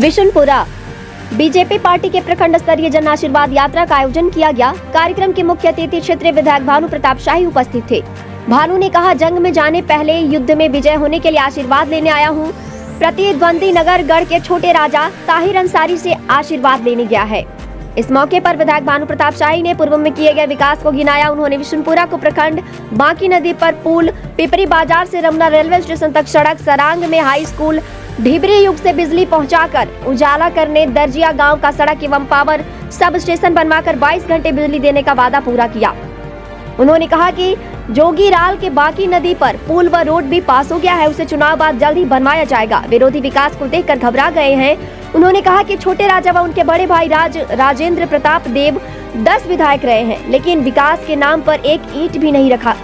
Bishunpura BJP party के प्रखंड स्तरीय जन आशीर्वाद यात्रा का आयोजन किया गया। कार्यक्रम के मुख्य अतिथि क्षेत्रीय विधायक भानु प्रताप शाही उपस्थित थे। भानु ने कहा, जंग में जाने पहले युद्ध में विजय होने के लिए आशीर्वाद लेने आया हूँ। प्रतिद्वंदी नगरगढ़ के छोटे राजा ताहिर अंसारी से आशीर्वाद लेने गया है। इस मौके पर विधायक भानु प्रताप शाही ने पूर्व में किए गए विकास को गिनाया। उन्होंने विशुनपुरा को प्रखंड, बांकी नदी पर पुल, पिपरी बाजार से रमना रेलवे स्टेशन तक सड़क, सरांग में हाई स्कूल, ढिबरी युग से बिजली पहुंचाकर उजाला करने, दर्जिया गांव का सड़क एवं पावर सब स्टेशन बनवाकर 22 घंटे बिजली देने का वादा पूरा किया। उन्होंने कहा कि जोगीराल के बांकी नदी पर पुल व रोड भी पास हो गया है, उसे चुनाव बाद जल्द ही बनवाया जाएगा। विरोधी विकास को देखकर घबरा गए हैं। उन्होंने कहा कि छोटे राजा व उनके बड़े भाई राजेंद्र प्रताप देव 10 विधायक रहे हैं, लेकिन विकास के नाम पर एक ईंट भी नहीं रखा।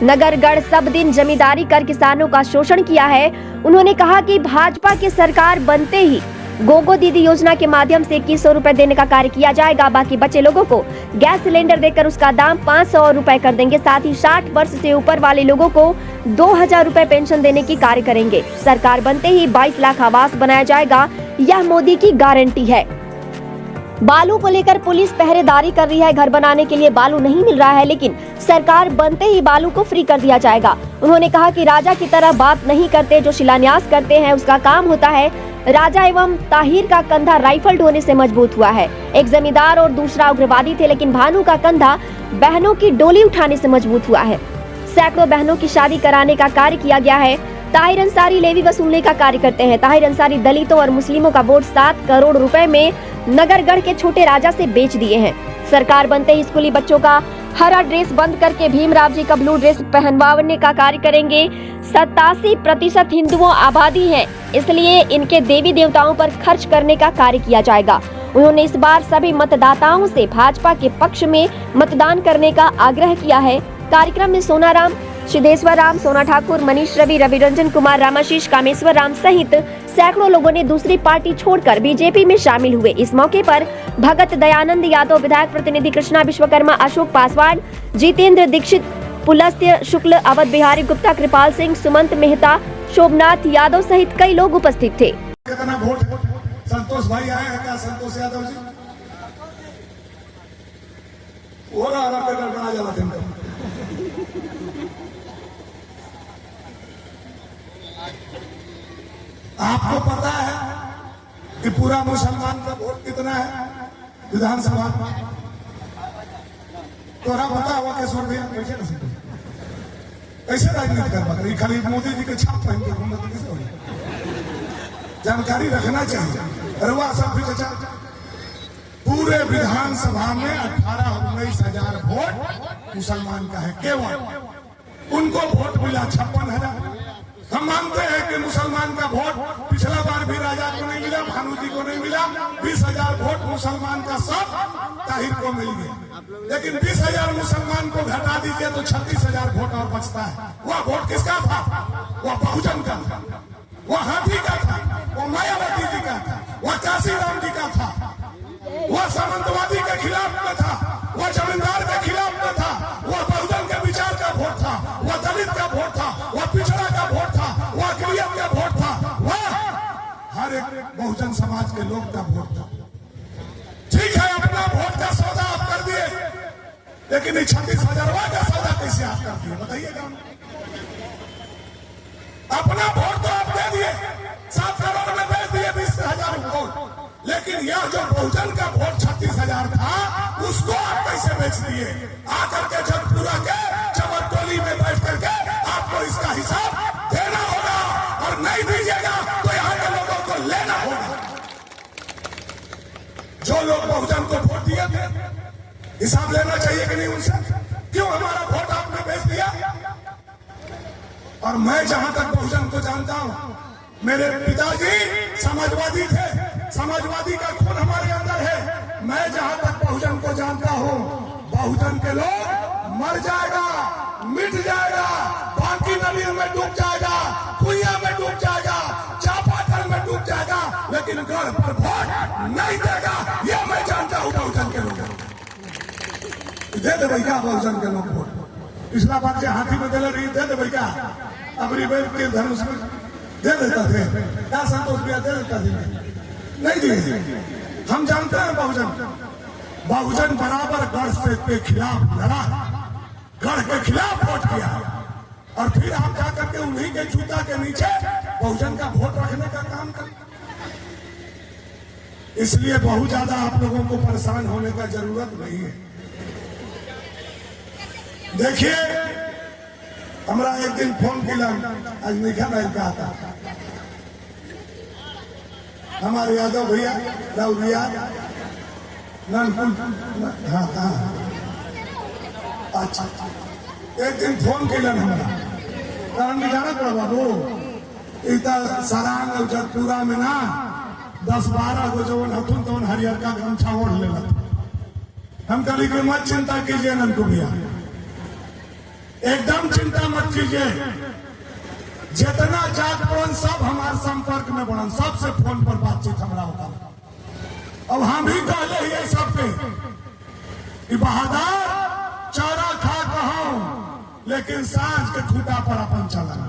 नगरगढ़ सब दिन जमींदारी कर किसानों का शोषण किया है। उन्होंने कहा कि भाजपा की सरकार बनते ही गोगो दीदी योजना के माध्यम से 2100 रुपए देने का कार्य किया जाएगा। बाकी बचे लोगों को गैस सिलेंडर देकर उसका दाम 500 रुपए कर देंगे। साथ ही 60 वर्ष से ऊपर वाले लोगों को 2000 रुपए पेंशन देने की कार्य करेंगे। सरकार बनते ही 22 लाख आवास बनाया जाएगा, यह मोदी की गारंटी है। बालू को लेकर पुलिस पहरेदारी कर रही है। घर बनाने के लिए बालू नहीं मिल रहा है, लेकिन सरकार बनते ही बालू को फ्री कर दिया जाएगा। उन्होंने कहा कि राजा की तरह बात नहीं करते, जो शिलान्यास करते हैं उसका काम होता है। राजा एवं ताहिर का कंधा राइफल ढोने से मजबूत हुआ है। एक जमींदार और दूसरा उग्रवादी थे, लेकिन भानु का कंधा बहनों की डोली उठाने से मजबूत हुआ है। सैकड़ों बहनों की शादी कराने का कार्य किया गया है। ताहिर अंसारी लेवी वसूलने का कार्य करते हैं। ताहिर अंसारी दलितों और मुस्लिमों का वोट 7 करोड़ रुपए में नगरगढ़ के छोटे राजा से बेच दिए हैं। सरकार बनते ही स्कूली बच्चों का हरा ड्रेस बंद करके भीमराव जी का ब्लू ड्रेस पहनवाने का कार्य करेंगे। 87% हिंदुओं आबादी है, इसलिए इनके देवी देवताओं पर खर्च करने का कार्य किया जाएगा। उन्होंने इस बार सभी मतदाताओं से भाजपा के पक्ष में मतदान करने का आग्रह किया है। कार्यक्रम में सोनाराम, सिद्धेश्वर राम, सोना ठाकुर, मनीष रवि, रविरंजन कुमार, रामाशीष, कामेश्वर राम सहित सैकड़ों लोगों ने दूसरी पार्टी छोड़कर बीजेपी में शामिल हुए। इस मौके पर भगत दयानंद यादव, विधायक प्रतिनिधि कृष्णा विश्वकर्मा, अशोक पासवान, जितेंद्र दीक्षित, पुलस्त्य शुक्ल, अवध बिहारी गुप्ता, कृपाल सिंह, सुमंत मेहता, शोभनाथ यादव सहित कई लोग उपस्थित थे। कितना वोट संतोष भाई आए हैं क्या? संतोष यादव जी हो रहा आपको पता है कि पूरा मुसलमान का वोट कितना है विधानसभा में? तोरा पता हुआ केशवर भैया कैसे राजनीति कर खाली मोदी जी के छाप पहन के घूमने कैसे हो? जानकारी रखना चाहिए। रवा सब पूरे विधानसभा में 18-19 हजार वोट मुसलमान का है केवल। उनको वोट मिला 56,000। हम मानते हैं कि मुसलमान का वोट पिछला बार भी राजा को नहीं मिला, भानु जी को नहीं मिला। 20,000 वोट मुसलमान का सब ताहिर को मिल गया, लेकिन 20,000 मुसलमान को घटा दीजिए तो 36,000 वोट और बचता है। वह वोट किसका था? वह बहुजन का था, वह हाथी का था, वह मायावती जी का था, वह काशीराम जी का था, वह सामंतवादी के खिलाफ में था, वह जमींदार के खिलाफ में था, वह बहुजन के विचार का वोट था, वह दलित का वोट था, वह पिछड़ा का वोट था, वह अकलियत का वोट था, वह हर एक बहुजन समाज के लोग का वोट था। ठीक है, अपना वोट का सौदा आप कर दिए, लेकिन 36,000 का सौदा कैसे आप कर दिए बताइएगा? अपना वोट तो आप दे दिए, 7 करोड़ में बेच दिए 20,000 वोट, लेकिन यह जो बहुजन का वोट 36,000 था, उसको आप कैसे बेच दिए? आकर के जनपुरा के चमरटोली में बैठ करके आपको इसका हिसाब देना होगा, और नहीं दीजिएगा तो यहाँ के लोगों को लेना होगा। जो लोग बहुजन को वोट दिए थे, हिसाब लेना चाहिए कि नहीं उनसे? क्यों हमारा वोट आपने बेच दिया? और मैं जहां तक बहुजन को जानता हूं, मेरे पिताजी समाजवादी थे, समाजवादी का खून हमारे अंदर है। मैं जहां तक बहुजन को जानता हूं, बहुजन के लोग मर जाएगा, मिट जाएगा, बांकी नदी में डूब जाएगा, कुइया में डूब जाएगा, चापाकल में डूब जाएगा, लेकिन गढ़ पर वोट नहीं देगा। यह मैं जानता हूं बहुजन के लोग। दे दे भैया बहुजन के लोग वोट। पिछला बार जो हाथी में दे रही दे दे भैया, अब रिबेल के धनुष में दे देता थे क्या? संतोष भैया दे देता थे। नहीं दिए। हम जानते हैं बहुजन बराबर गढ़ से के खिलाफ लड़ा, गढ़ के खिलाफ वोट किया, और फिर आप जाकर के उन्हीं के जूता के नीचे बहुजन का वोट रखने का काम करें। इसलिए बहुत ज्यादा आप लोगों को परेशान होने का जरूरत नहीं है। देखिए, हमारा एक दिन फोन किया, आज निखा भाई का आता, हमारे यादव भैया राउरिया हाँ अच्छा, एक दिन फोन किया हमारा, कारण जाना पड़ा बाबू, इतना सरांग और जतपुरा में ना 10-12 गो जवन हथुन तो हरियर का गमछा ओढ़ लेला। हम कभी कोई मत चिंता कीजिए नंदू भैया, एकदम चिंता मत कीजिए। जितना जात पड़न सब हमारे संपर्क में बढ़न, सबसे फोन पर बातचीत हमारा होता। अब हम भी कहले ये सबके कि बहादुर चारा खा कहो, लेकिन सांझ के खूटा पर अपन चलना,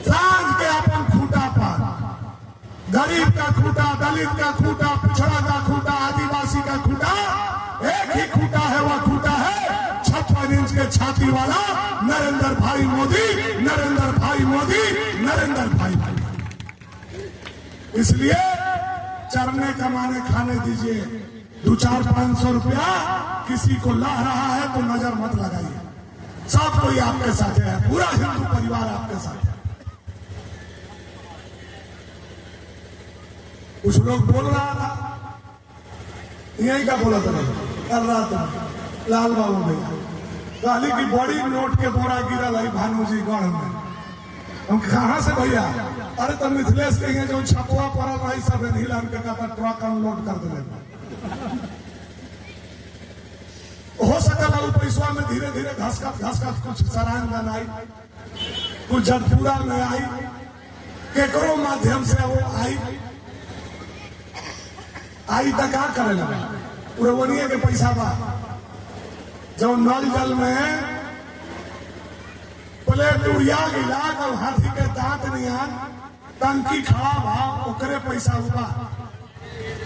सांझ के अपन खूटा पर, गरीब का खूटा, दलित का खूटा, पिछड़ा का खूटा, आदिवासी का खूटा, एक ही खूटा है, वह खूटा है 56 इंच के छाती वाला नरेंद्र भाई मोदी, नरेंद्र भाई मोदी, नरेंद्र भाई मोदी। इसलिए चरने कमाने खाने दीजिए। 200-500 रुपया किसी को ला रहा है तो नजर मत लगाइए, सब कोई आपके साथ है, पूरा हिंदू परिवार आपके साथ है। कुछ लोग बोल रहा था, यही का बोला था कल रात लाल बाबू भैया कहली कि बड़ी नोट के बोरा गिरल है भानुजी गढ़ में। हम कहाँ से भैया? अरे तो मिथिलेश के जो छपुआ पड़ल रही सब हिलान के कहता ट्रक अनलोड कर दिले। हो सकल है पैसा में धीरे धीरे घसकत कुछ सरांग में आई, कुछ जटपुरा में आई, केकरो माध्यम से वो आई तो क्या करे लगा, पूरे के पैसा बा जो नल जल में प्लेट उड़िया गिला और हाथी के दांत नहीं टंकी खड़ा बा, ओकरे पैसा बा,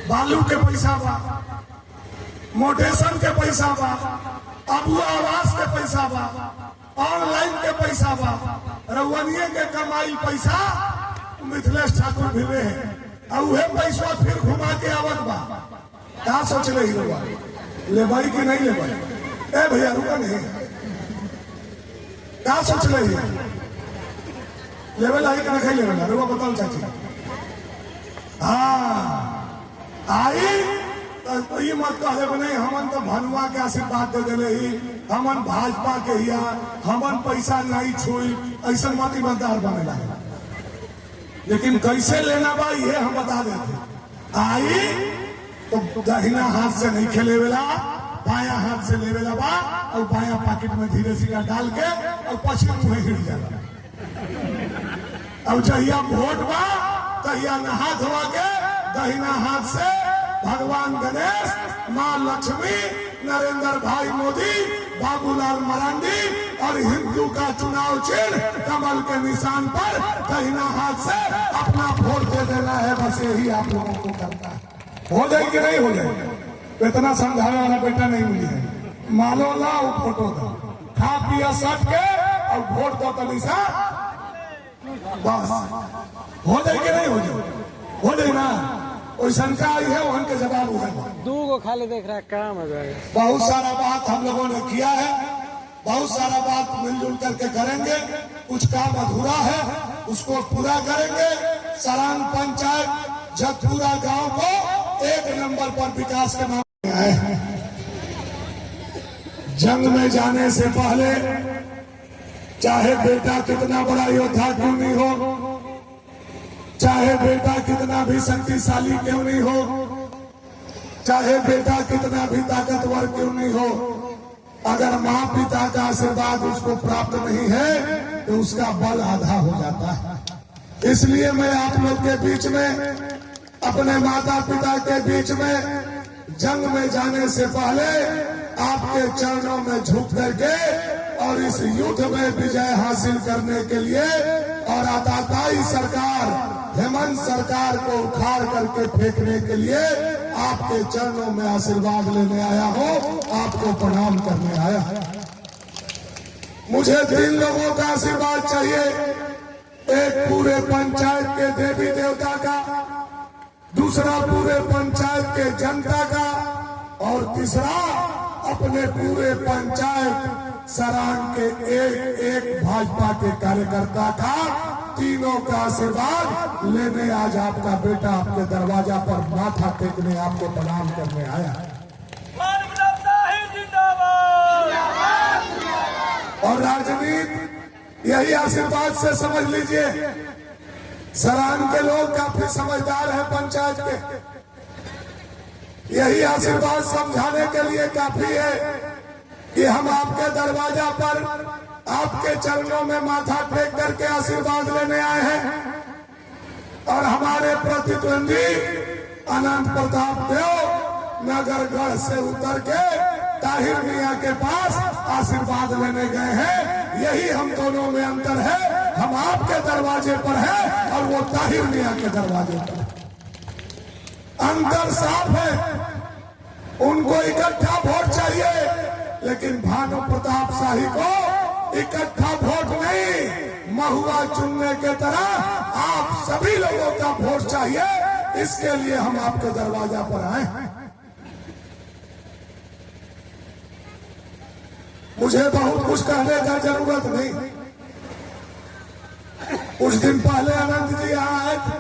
बालू के पैसा बा, मोटेशन के पैसा बा, अबुआ आवास के पैसा बा, ऑनलाइन के पैसा बा, रउनिये के कमाई पैसा मिथिलेश ठाकुर भी रहे, और वह पैसा फिर घुमा के आवत बा। क्या सोच रही हो, ले भाई कि नहीं ले भाई? ए भैया रुका नहीं, क्या सोच रही है? लेवल आई का रखा लेवल रुका, बताओ चाची। हाँ आई तो ये मत कहे नहीं हमन तो भनुआ के आशीर्वाद दे दिले ही, हमन भाजपा के हिया, हमन पैसा नहीं छुई, ऐसा मत ईमानदार बने लगे। लेकिन कैसे लेना बा ये हम बता देते। आई तो दाहिना हाथ से नहीं खेले वेला, बाया हाथ से लेवेला बा, और बाया पॉकेट में धीरे सीधा डाल के और पश्चिम मुहे हिट जाला। अब जहिया वोट बा तहिया नहा धोवा के दाहिना हाथ से भगवान गणेश, मां लक्ष्मी, नरेंद्र भाई मोदी, बाबूलाल मरांडी और हिंदू का चुनाव चिन्ह कमल के निशान पर दाहिना हाथ से अपना वोट दे देना है। बस यही आप लोगों को करता है। हो जाए कि नहीं हो जाए, इतना समझाने वाला बेटा नहीं मिली है। मालो लाओ फोटो दो, खा पिया सट के और वोट दो तो निशा, बस हो जाए कि नहीं हो जाए? हो जाए ना, कोई शंका आई है वहां के जवाब हुआ। दो गो खाली देख रहा है, काम हो जाएगा। बहुत सारा बात हम लोगों ने किया है, बहुत सारा बात मिलजुल करके करेंगे। कुछ काम अधूरा है उसको पूरा करेंगे। सरांग पंचायत जतपुरा गांव को 1 नंबर पर विकास के मामले आए हैं। जंग में जाने से पहले चाहे बेटा कितना बड़ा योद्धा क्यों नहीं हो, चाहे बेटा कितना भी शक्तिशाली क्यों नहीं हो, चाहे बेटा कितना भी ताकतवर क्यों नहीं हो, अगर माँ पिता का आशीर्वाद उसको प्राप्त नहीं है तो उसका बल आधा हो जाता है। इसलिए मैं आप लोग के बीच में, अपने माता पिता के बीच में, जंग में जाने से पहले आपके चरणों में झुक करके और इस युद्ध में विजय हासिल करने के लिए और आताताई सरकार हेमंत सरकार को उखाड़ करके फेंकने के लिए आपके चरणों में आशीर्वाद लेने आया हूं, आपको प्रणाम करने आया। मुझे 3 लोगों का आशीर्वाद चाहिए, एक पूरे पंचायत के देवी देवता का, दूसरा पूरे पंचायत के जनता का, और तीसरा अपने पूरे पंचायत सरांग के एक भाजपा के कार्यकर्ता का। तीनों का आशीर्वाद लेने आज आपका बेटा आपके दरवाजा पर माथा टेकने, आपको प्रणाम करने आया। और राजनीति यही आशीर्वाद से समझ लीजिए, सरांग के लोग काफी समझदार हैं पंचायत के, यही आशीर्वाद समझाने के लिए काफी है कि हम आपके दरवाजा पर आपके चरणों में माथा टेक करके आशीर्वाद लेने आए हैं। और हमारे प्रतिद्वंदी अनंत प्रताप देव नगरगढ़ से उतर के ताहिर मियां के पास आशीर्वाद लेने गए हैं। यही हम दोनों में अंतर है, हम आपके दरवाजे पर हैं और वो ताहिर मियां के दरवाजे पर। अंतर साफ है, उनको इकट्ठा वोट चाहिए, लेकिन भानु प्रताप शाही को इकट्ठा वोट नहीं, महुआ चुनने के तरह आप सभी लोगों का वोट चाहिए। इसके लिए हम आपके दरवाजा पर आए हैं। मुझे बहुत कुछ कहने का जरूरत नहीं। कुछ दिन पहले आनंद जी यहाँ आए थे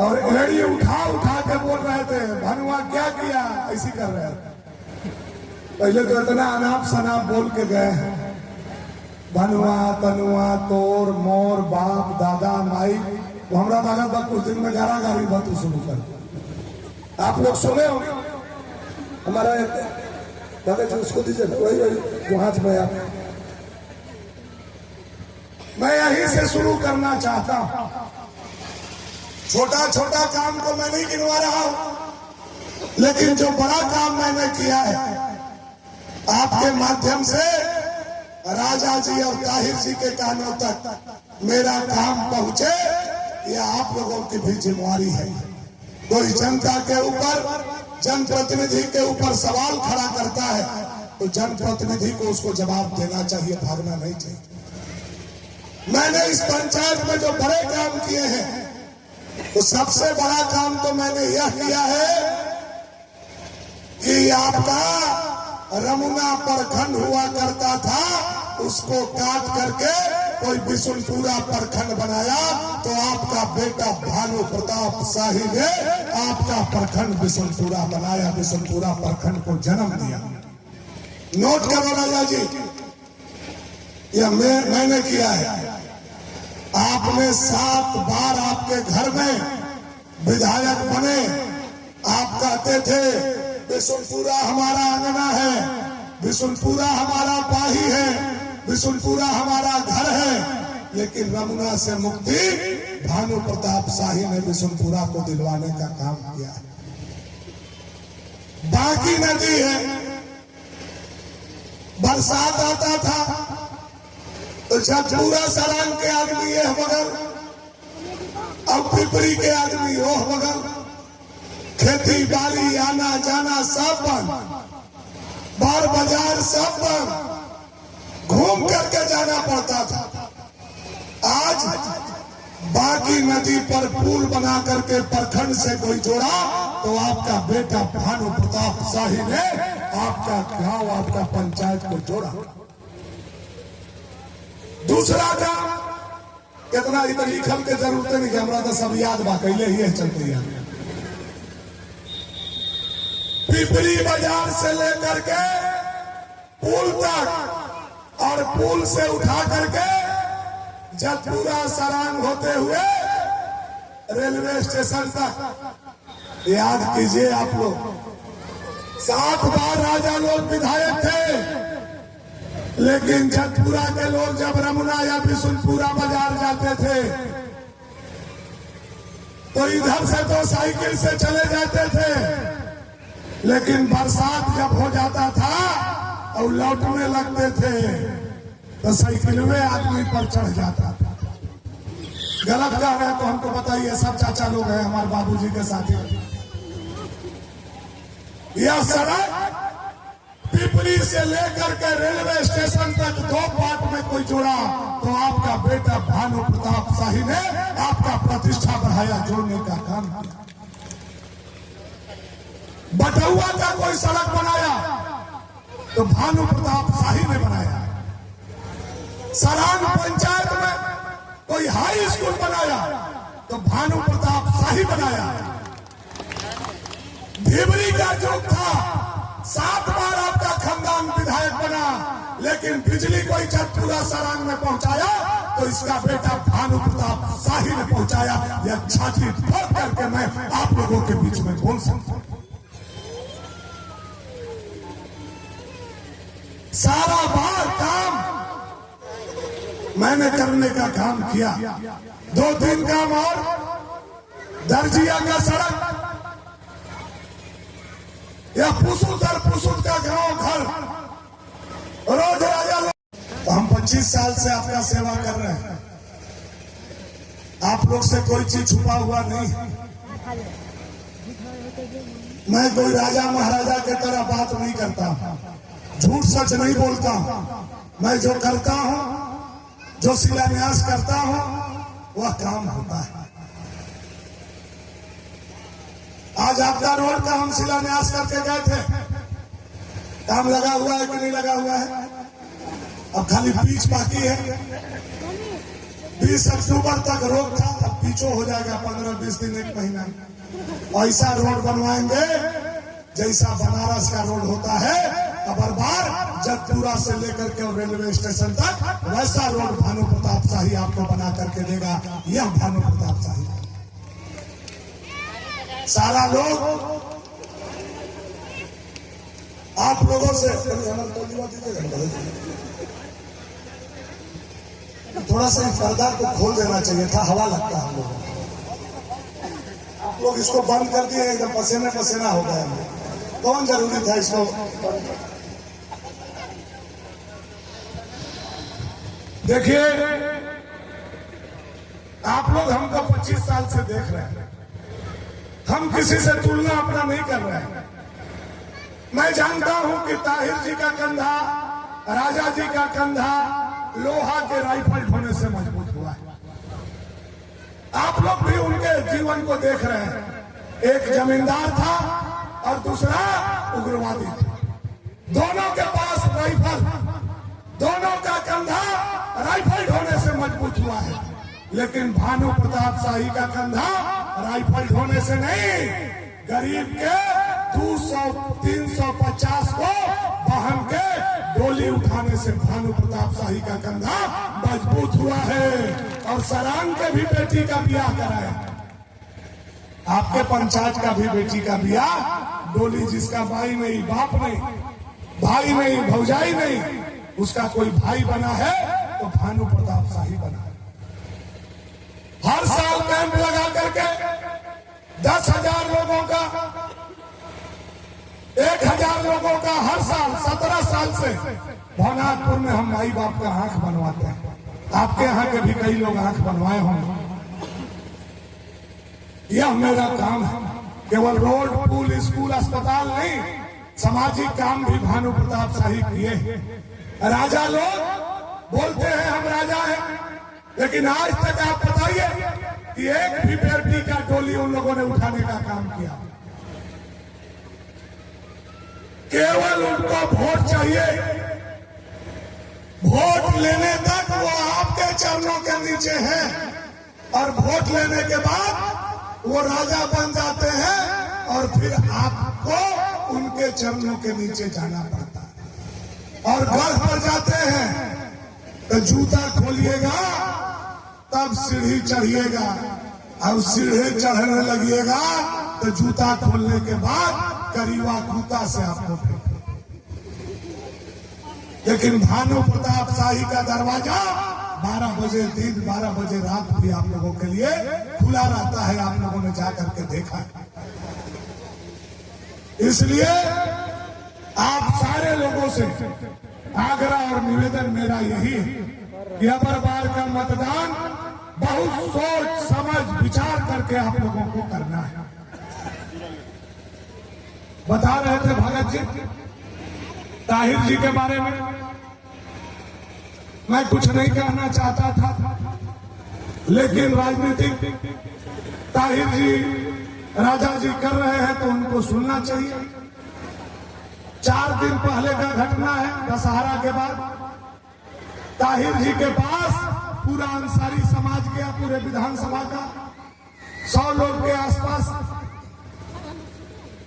और एड़ी उठा उठा के बोल रहे थे, भानुआ क्या किया, ऐसी कर रहे थे। पहले तो इतना अनाप शनाप बोल के गए हैं, भानुआ तनुआ तोर मोर बाप दादा माई। वो हमारा दादा बा कुछ दिन में गारा गारी बात शुरू कर। आप लोग सुने हो हमारा दादा जी, उसको दीजिए ना, वही वो हाथ में आप। मैं यहीं से शुरू करना चाहता हूं। छोटा छोटा काम को मैं नहीं गिनवा रहा हूं, लेकिन जो बड़ा काम मैंने किया है आपके माध्यम से राजा जी और ताहिर जी के कानों तक मेरा काम पहुंचे, ये आप लोगों की भी जिम्मेवारी है। कोई जनता के ऊपर, जनप्रतिनिधि के ऊपर सवाल खड़ा करता है तो जनप्रतिनिधि को उसको जवाब देना चाहिए, भागना नहीं चाहिए। मैंने इस पंचायत में जो बड़े काम किए हैं, तो सबसे बड़ा काम तो मैंने यह किया है कि आपका रमुना प्रखंड हुआ करता था, उसको काट करके कोई बिशुनपुरा प्रखंड बनाया। तो आपका बेटा भानु प्रताप शाही ने आपका प्रखंड बिशुनपुरा बनाया, बिशुनपुरा प्रखंड को जन्म दिया। नोट करो राजा जी, यह मैंने किया है। आपने 7 बार आपके घर में विधायक बने, आप कहते थे बिशुनपुरा हमारा अंगना है, बिशुनपुरा हमारा पाही है, बिशुनपुरा हमारा घर है। लेकिन रमुना से मुक्ति भानु प्रताप शाही ने बिशुनपुरा को दिलवाने का काम किया। बाकी नदी है, बरसात आता था तो जब पूरा सरांग के आदमी ये बगल, अब पिपरी के आदमी ओह बगल, खेती बाड़ी आना जाना सब बंद, बार बाजार सब बंद, घूम करके जाना पड़ता था। आज बाकी नदी पर पुल बना करके प्रखंड से कोई जोड़ा तो आपका बेटा भानु प्रताप शाही ने आपका गांव, आपका पंचायत को जोड़ा। दूसरा काम, कितना इधर लिखल के जरूरत नहीं कि हमरा तो सब याद बा, कैले ही चलते हैं। पिपरी बाजार से लेकर के पुल तक और पुल से उठा करके जतपुरा सरांग होते हुए रेलवे स्टेशन तक। याद कीजिए आप लोग, 7 बार राजा लोग विधायक थे, लेकिन जतपुरा के लोग जब रमुना या बिशुनपुरा बाजार जाते थे तो इधर से तो साइकिल से चले जाते थे, लेकिन बरसात जब हो जाता था और लौटने लगते थे तो साइकिल में आदमी पर चढ़ जाता था। गलत कह रहे हैं तो हमको बताइए। सब चाचा लोग हैं हमारे बाबूजी के साथी। यह सड़क पिपरी से लेकर के रेलवे स्टेशन तक 2 पार्ट में कोई जोड़ा तो आपका बेटा भानु प्रताप शाही ने आपका प्रतिष्ठा बढ़ाया, जोड़ने का काम किया। बटुआ का कोई सड़क बनाया तो भानु प्रताप शाही ने बनाया। सरान पंचायत में कोई हाई स्कूल बनाया तो भानु प्रताप शाही बनाया। ढिबरी का जो था 7 बार आपका खानदान विधायक बना, लेकिन बिजली कोई जब पूरा सरान में पहुंचाया तो इसका बेटा भानु प्रताप शाही ने पहुंचाया। यह छाती ठोक करके मैं आप लोगों के बीच में बोल सकता हूं। सारा बार काम मैंने करने का काम किया। 2-3 काम और दर्जिया का सड़क या पुसुदर पुसुद का गांव घर रोज राजा तो हम 25 साल से आपका सेवा कर रहे हैं। आप लोग से कोई चीज छुपा हुआ नहीं। मैं कोई राजा महाराजा की तरह बात नहीं करता, झूठ सच नहीं बोलता हूं। मैं जो करता हूं, जो शिलान्यास करता हूं, वह काम होता है। आज आपका रोड का हम शिलान्यास करके गए थे। काम लगा हुआ है कि नहीं लगा हुआ है? अब खाली पिच बाकी है। 20 अक्टूबर तक रोड था, अब पिचो हो जाएगा 15-20 दिन, 1 महीना। ऐसा रोड बनवाएंगे जैसा बनारस का रोड होता है अबरबार जगपुरा से लेकर के रेलवे स्टेशन तक, वैसा रोड भानु प्रताप शाही आपको बना करके देगा। यह भानु प्रताप शाही। सारा लोग आप लोगों से थोड़ा सा पर्दा को खोल देना चाहिए था, हवा लगता है हम लोगों को। आप लोग इसको बंद कर दिए, एकदम पसीने पसीना हो गए। कौन जरूरी था इसको? देखिए, आप लोग हमको 25 साल से देख रहे हैं। हम किसी से तुलना अपना नहीं कर रहे हैं। मैं जानता हूं कि ताहिर जी का कंधा, राजा जी का कंधा लोहा के राइफल ढोने से मजबूत हुआ है। आप लोग भी उनके जीवन को देख रहे हैं। एक जमींदार था और दूसरा उग्रवादी था। दोनों के पास राइफल, दोनों का कंधा राइफल ढोने से मजबूत हुआ है। लेकिन भानु प्रताप शाही का कंधा राइफल ढोने से नहीं, गरीब के 200-350 को बहन के डोली उठाने से भानु प्रताप शाही का कंधा मजबूत हुआ है। और सरान के भी बेटी का ब्याह कराया। आपके पंचायत का भी बेटी का ब्याह डोली, जिसका भाई नहीं, बाप नहीं, भाई नहीं, भौजाई नहीं, उसका कोई भाई बना है तो भानु प्रताप शाही बना है। हर साल कैंप लगा करके 10,000 लोगों का, 1,000 लोगों का हर साल 17 साल से भवनाथपुर में हम माई बाप का आंख बनवाते हैं। आपके यहाँ के भी कई लोग आंख बनवाए होंगे। यह मेरा काम है। केवल रोड, पुल, स्कूल, अस्पताल नहीं, सामाजिक काम भी भानु प्रताप शाही किए। राजा लोग बोलते हैं हम राजा हैं, लेकिन आज तक आप बताइए कि एक भी बेटी का डोली उन लोगों ने उठाने का काम किया। केवल उनको वोट चाहिए। वोट लेने तक वो आपके चरणों के नीचे हैं और वोट लेने के बाद वो राजा बन जाते हैं और फिर आपको उनके चरणों के नीचे जाना पड़ता है। और घर पर जाते हैं तो जूता खोलिएगा तब सीढ़ी चढ़िएगा, और सीढ़ी चढ़ने लगिएगा तो जूता खोलने के बाद करीवा कुत्ता से आपको फेंक। लेकिन भानु प्रताप शाही का दरवाजा 12 बजे दिन, 12 बजे रात भी आप लोगों के लिए खुला रहता है। आप लोगों ने जाकर के देखा है। इसलिए आप सारे लोगों से आग्रह और निवेदन मेरा यही है कि अबरबार का मतदान बहुत सोच समझ विचार करके आप लोगों को करना है। बता रहे थे भगत जी ताहिर जी के बारे में, मैं कुछ नहीं कहना चाहता था, लेकिन राजनीतिक ताहिर जी राजा जी कर रहे हैं तो उनको सुनना चाहिए। 4 दिन पहले का घटना है, दशहरा के बाद ताहिर जी के पास पूरा अंसारी समाज गया, पूरे विधानसभा का 100 लोग के आसपास,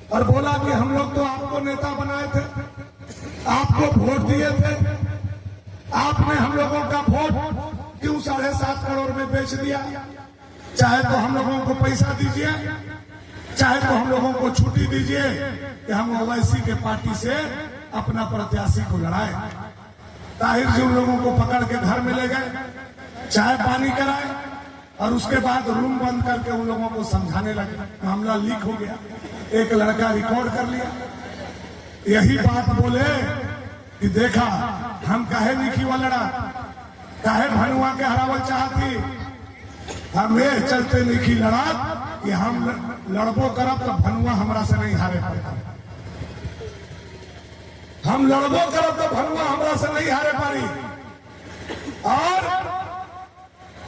और बोला कि हम लोग तो आपको नेता बनाए थे, आपको वोट दिए थे, आपने हम लोगों का वोट क्यों 7.5 करोड़ में बेच दिया? चाहे तो हम लोगों को पैसा दीजिए, चाहे तो हम लोगों को छुट्टी दीजिए कि हम ओवैसी के पार्टी से अपना प्रत्याशी को लड़ाए। ताहिर जी उन लोगों को पकड़ के घर में ले गए, चाय पानी कराए, और उसके बाद रूम बंद करके उन लोगों को समझाने लगे। मामला लीक हो गया, एक लड़का रिकॉर्ड कर लिया, यही बात बोले कि देखा हम काहे निखी वाला लड़ा, काहे भनुआ के हरावल चाहती, हमें चलते निखी लड़ा कि हम लड़बो करब तो भनुआ हमरा से नहीं हारे पाएगा, हम लड़बो करब तो भनुआ हमरा से नहीं हारे पारी। और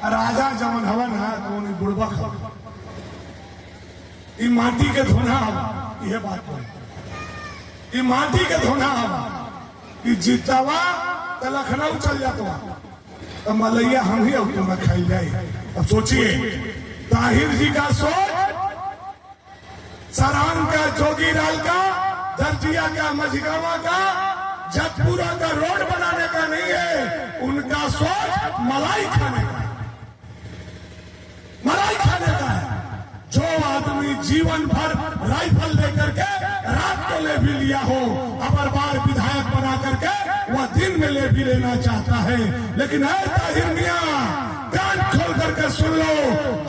राजा जवन हवन है तो उन्हें बुड़बक हवन, माटी के धोना हवा, यह बात बोले, माटी के धोना हवा कि जीतवा तो लखनऊ चल जाता तो मलैया हम ही अब तुम्हें खाई जाए। अब सोचिए ताहिर जी का सोच सरान का, जोगीलाल का, दर्जिया का, मझगावा का, जटपुरा का रोड बनाने का नहीं है, उनका सोच मलाई खाने का है, मलाई खाने का है। जो आदमी जीवन भर राइफल लेकर के रात को ले भी लिया हो, अबर बार विधायक बना करके वह दिन में ले भी लेना चाहता है, लेकिन ऐ ताहिर मियां कान खोल करके सुन लो,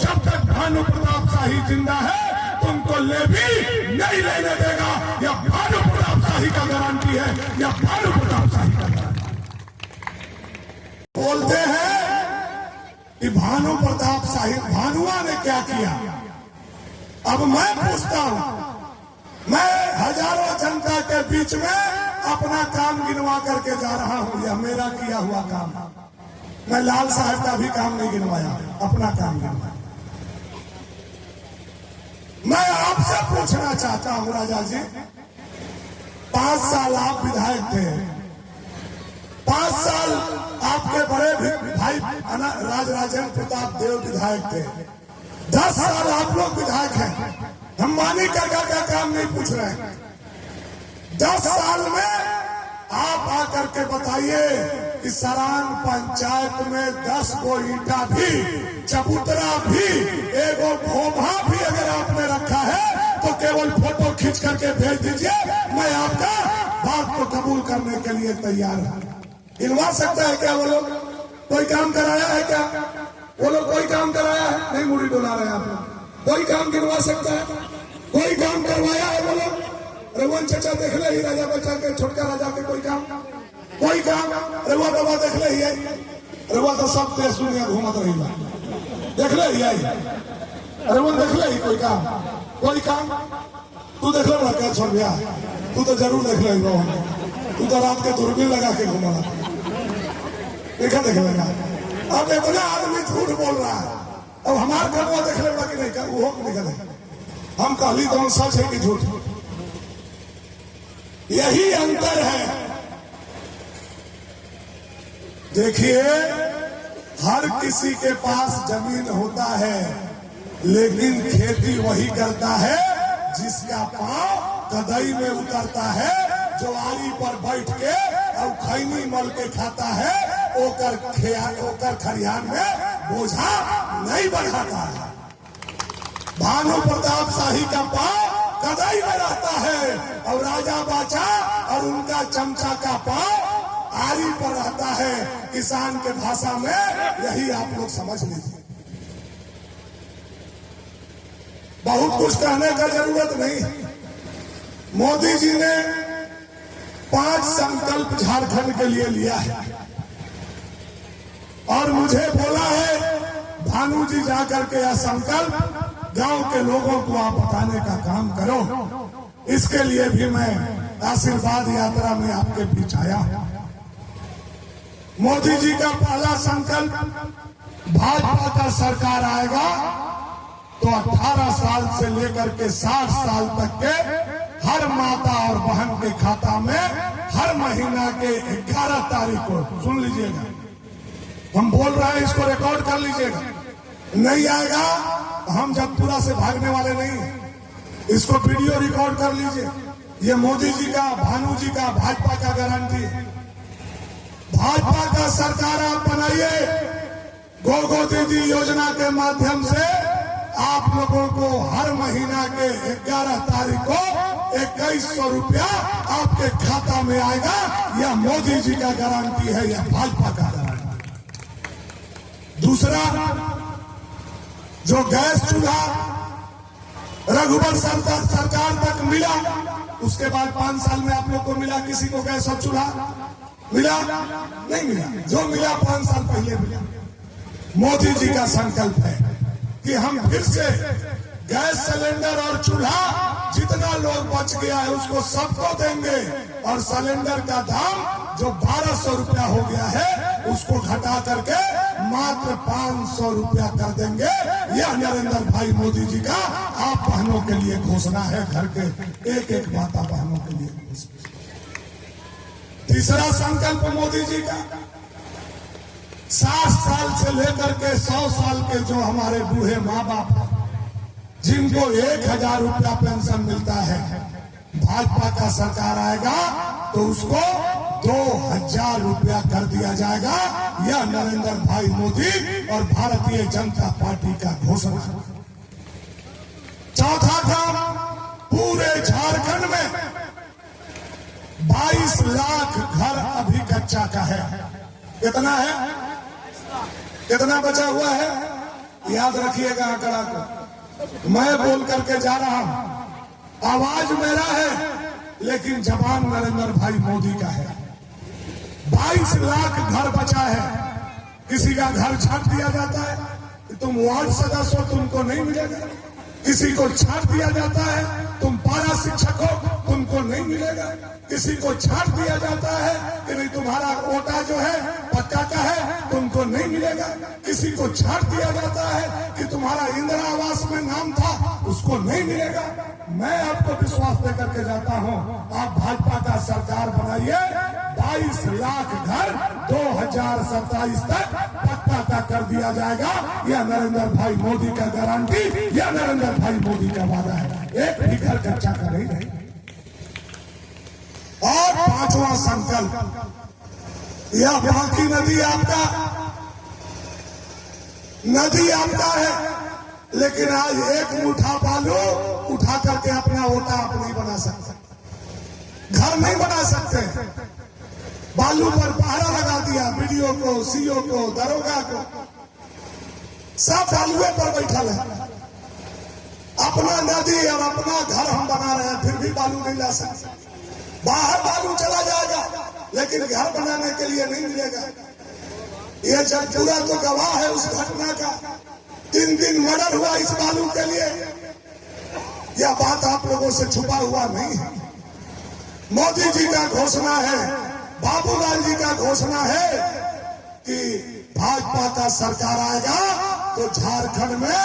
जब तक भानु प्रताप शाही जिंदा है तुमको ले भी नहीं लेने देगा। यह भानु प्रताप शाही का गारंटी है, यह भानु प्रताप शाही का गारंटी। बोलते हैं कि भानु प्रताप शाही, भानुआ ने क्या किया? अब मैं पूछता हूं, मैं हजारों जनता के बीच में अपना काम गिनवा करके जा रहा हूं, यह मेरा किया हुआ काम। मैं लाल साहब का भी काम नहीं गिनवाया, अपना काम गिनवाया। मैं आपसे पूछना चाहता हूं राजा जी, 5 साल आप विधायक थे, 5 साल आपके बड़े भाई राजराजेंद्र प्रताप देव विधायक थे, 10 साल आप लोग विधायक हैं। हम मानी काका का काम नहीं पूछ रहे हैं। 10 साल में आप आकर के बताइए कि सरान पंचायत में 10 गो ईंटा भी, चबूतरा भी, एगो भोभा भी अगर आपने रखा है तो केवल फोटो खींच करके भेज दीजिए, मैं आपका बात को कबूल करने के लिए तैयार हूं। गिनवा सकता है क्या वो लोग? कोई काम कराया है क्या वो लोग? कोई काम कराया है? नहीं, मुड़ी डोला रहे हैं आप लोग। कोई काम गिनवा सकता है? कोई काम करवाया है वो लोग? रघुवन चाचा देख ले ही, राजा बच्चा के, छोटका राजा के कोई काम? कोई काम? रघुआ बाबा देख ले ही है, रघुआ तो सब देश दुनिया घूमत रही है, देख ले ही है, रघुवन देख ले ही कोई काम? कोई काम? तू देख लो क्या छोड़ गया? तू तो जरूर देख ले, तू तो रात के दूरबीन लगा के घूमा, देखा देख लेगा। अब इतना आदमी झूठ बोल रहा है, अब हमारा करुआ देख लेगा कि नहीं, वो निकले हम कहली तो सच है कि झूठ? यही अंतर है। देखिए, हर किसी के पास जमीन होता है, लेकिन खेती वही करता है जिसका पांव कदई में उतरता है, जो आरी पर बैठ के और खैनी मल के खाता है, ओकर खरियान में बोझा नहीं बढ़ाता है। भानु प्रताप शाही का पांव कदई में रहता है और राजा बाचा और उनका चमचा का पांव आरी पर रहता है। किसान के भाषा में यही आप लोग समझ लीजिए। बहुत कुछ कहने का जरूरत नहीं। मोदी जी ने 5 संकल्प झारखंड के लिए लिया है और मुझे बोला है भानु जी जाकर के यह संकल्प गांव के लोगों को आप बताने का काम करो। इसके लिए भी मैं आशीर्वाद यात्रा में आपके बीच आया हूं। मोदी जी का पहला संकल्प, भाजपा का सरकार आएगा तो 18 साल से लेकर के 60 साल तक के हर माता और बहन के खाता में हर महीना के 11 तारीख को, सुन लीजिएगा, हम बोल रहे हैं, इसको रिकॉर्ड कर लीजिएगा, नहीं आएगा हम जगपुरा से भागने वाले नहीं हैं। इसको वीडियो रिकॉर्ड कर लीजिए। ये मोदी जी का, भानु जी का, भाजपा का गारंटी है। भाजपा का सरकार आप बनाइए। गो दीदी योजना के माध्यम से आप लोगों को हर महीना के 11 तारीख को 2100 रुपया आपके खाता में आएगा। यह मोदी जी का गारंटी है, यह भाजपा का गारंटी। दूसरा, जो गैस चूल्हा रघुवर सरकार तक मिला, उसके बाद 5 साल में आप लोग को मिला किसी को गैस और चूल्हा मिला? नहीं मिला। जो मिला 5 साल पहले मिला। मोदी जी का संकल्प है कि हम फिर से गैस सिलेंडर और चूल्हा जितना लोग बच गया है उसको सबको देंगे, और सिलेंडर का दाम जो 1200 रुपया हो गया है उसको घटा करके मात्र 500 रुपया कर देंगे। यह नरेंद्र भाई मोदी जी का आप बहनों के लिए घोषणा है, घर के एक एक माता बहनों के लिए घोषणा। तीसरा संकल्प मोदी जी का, 60 साल से लेकर के 100 साल के जो हमारे बूढ़े माँ बाप हैं, जिनको 1000 रुपया पेंशन मिलता है, भाजपा का सरकार आएगा तो उसको 2000 रुपया कर दिया जाएगा। यह नरेंद्र भाई मोदी और भारतीय जनता पार्टी का घोषणा। चौथा काम, पूरे झारखंड में 22 लाख घर अभी कच्चा का है। कितना है? कितना बचा हुआ है? याद रखिएगा आंकड़ा को। मैं बोल करके जा रहा हूं, आवाज मेरा है लेकिन जवान नरेंद्र भाई मोदी का है। 22 लाख घर बचा है। किसी का घर छाट दिया जाता है कि तुम वार्ड सदस्य हो, तुमको नहीं मिलेगा। किसी को छाट दिया जाता है, तुम पारा शिक्षक हो, तुमको नहीं मिलेगा। किसी को छाट दिया जाता है कि नहीं तुम्हारा कोटा जो है पक्का का है, तुमको नहीं मिलेगा। किसी को छाट दिया जाता है कि तुम्हारा इंदिरा आवास में नाम था, उसको नहीं मिलेगा। मैं आपको विश्वास देकर के जाता हूं, आप भाजपा का सरकार बनाइए। 22 लाख घर 2027 तक पक्का का कर दिया जाएगा। यह नरेंद्र भाई मोदी का गारंटी, यह नरेंद्र भाई मोदी का वादा है। एक भी घर कच्चा का नहीं रहेगा। और 5वां संकल्प, यह बाकी नदी आपका है, लेकिन आज एक मुठा बालू उठा करके अपना ओटा आप नहीं बना सकते, घर नहीं बना सकते। बालू पर पहरा लगा दिया, बीडीओ को, सीओ को, दरोगा को, सब बालुए पर बैठा है। अपना नदी और अपना घर हम बना रहे हैं, फिर भी बालू नहीं ला सकते। बाहर बालू चला जाएगा लेकिन घर बनाने के लिए नहीं मिलेगा। यह जगपुरा तो गवाह है उस घटना का। 3 दिन मर्डर हुआ इस बालू के लिए। यह बात आप लोगों से छुपा हुआ नहीं है। मोदी जी का घोषणा है, बाबूलाल जी का घोषणा है कि भाजपा का सरकार आएगा तो झारखंड में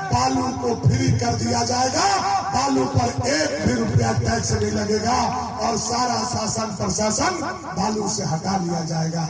बालू को फ्री कर दिया जाएगा। बालू पर 1 भी रुपया टैक्स नहीं लगेगा और सारा शासन प्रशासन बालू से हटा लिया जाएगा।